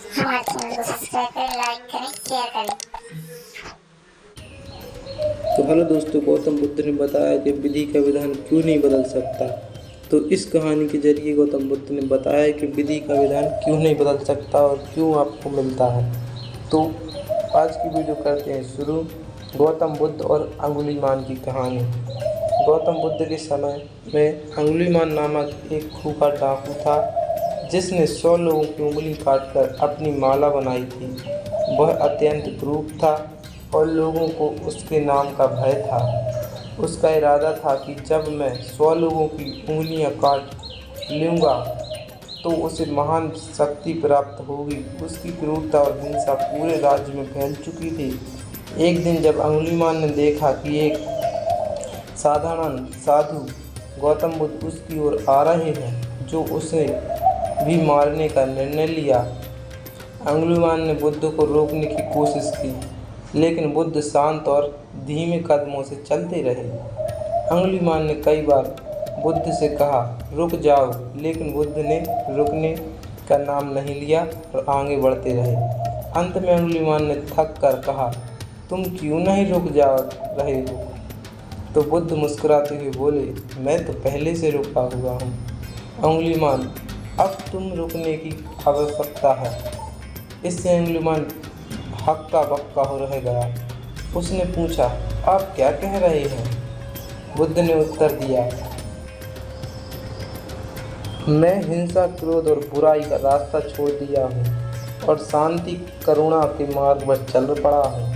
हमारे चैनल को सब्सक्राइब करें, लाइक करें, शेयर करें। तो हेलो दोस्तों, गौतम बुद्ध ने बताया कि विधि का विधान क्यों नहीं बदल सकता। तो इस कहानी के जरिए गौतम बुद्ध ने बताया कि विधि का विधान क्यों नहीं बदल सकता और क्यों आपको मिलता है। तो आज की वीडियो करते हैं शुरू। गौतम बुद्ध और अंगुलीमान की कहानी। गौतम बुद्ध के समय में अंगुलीमान नामक एक खूंखार डाकू था, जिसने 100 लोगों की उंगली काटकर अपनी माला बनाई थी। वह अत्यंत क्रूर था और लोगों को उसके नाम का भय था। उसका इरादा था कि जब मैं 100 लोगों की उंगलियां काट लूँगा तो उसे महान शक्ति प्राप्त होगी। उसकी क्रूरता और हिंसा पूरे राज्य में फैल चुकी थी। एक दिन जब अंगुलीमान ने देखा कि एक साधारण साधु गौतम बुद्ध उसकी ओर आ रहे हैं, जो उसे भी मारने का निर्णय लिया। अंगुलीमान ने बुद्ध को रोकने की कोशिश की, लेकिन बुद्ध शांत और धीमे कदमों से चलते रहे। अंगुलीमान ने कई बार बुद्ध से कहा, रुक जाओ, लेकिन बुद्ध ने रुकने का नाम नहीं लिया और आगे बढ़ते रहे। अंत में अंगुलीमान ने थक कर कहा, तुम क्यों नहीं रुक जा रहे हो? तो बुद्ध मुस्कुराते हुए बोले, मैं तो पहले से रुका हुआ हूँ। अंगुलीमान, अब तुम रुकने की आवश्यकता है। इससे अंगुलीमान हक्का बक्का हो रह गया। उसने पूछा, आप क्या कह रहे हैं? बुद्ध ने उत्तर दिया, मैं हिंसा, क्रोध और बुराई का रास्ता छोड़ दिया हूँ और शांति, करुणा के मार्ग पर चल पड़ा हूँ।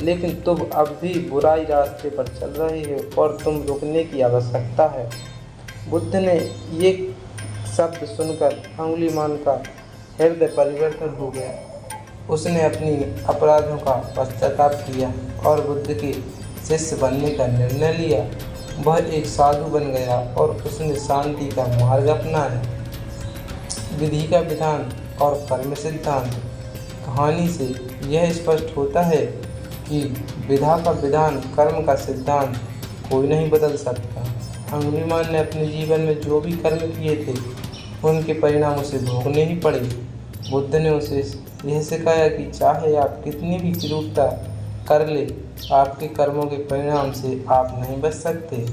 लेकिन तुम अब भी बुराई रास्ते पर चल रहे हो और तुम रुकने की आवश्यकता है। बुद्ध ने ये शब्द सुनकर अंगुलीमान का हृदय परिवर्तन हो गया। उसने अपनी अपराधों का पश्चाताप किया और बुद्ध के शिष्य बनने का निर्णय लिया। वह एक साधु बन गया और उसने शांति का मार्ग अपनाया। विधि का विधान और कर्म सिद्धांत। कहानी से यह स्पष्ट होता है कि विधा का विधान, कर्म का सिद्धांत कोई नहीं बदल सकता। अंगुलीमान ने अपने जीवन में जो भी कर्म किए थे, उनके परिणाम उसे भोगने ही पड़े। बुद्ध ने उसे यह सिखाया कि चाहे आप कितनी भी क्रूरता कर ले, आपके कर्मों के परिणाम से आप नहीं बच सकते।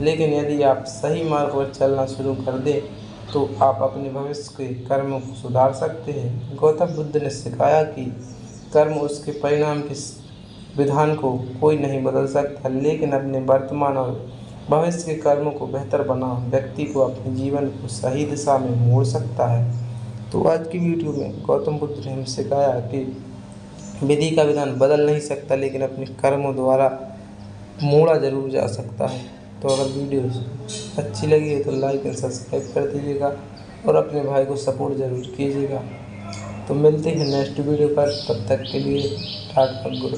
लेकिन यदि आप सही मार्ग पर चलना शुरू कर दें तो आप अपने भविष्य के कर्मों को सुधार सकते हैं। गौतम बुद्ध ने सिखाया कि कर्म, उसके परिणाम के विधान को कोई नहीं बदल सकता, लेकिन अपने वर्तमान और भविष्य के कर्मों को बेहतर बना व्यक्ति को अपने जीवन को सही दिशा में मोड़ सकता है। तो आज की वीडियो में गौतम बुद्ध ने हमें सिखाया कि विधि का विधान बदल नहीं सकता, लेकिन अपने कर्मों द्वारा मोड़ा जरूर जा सकता है। तो अगर वीडियो अच्छी लगी है तो लाइक एंड सब्सक्राइब कर दीजिएगा और अपने भाई को सपोर्ट ज़रूर कीजिएगा। तो मिलते हैं नेक्स्ट वीडियो पर, तब तक के लिए टाटा गुड।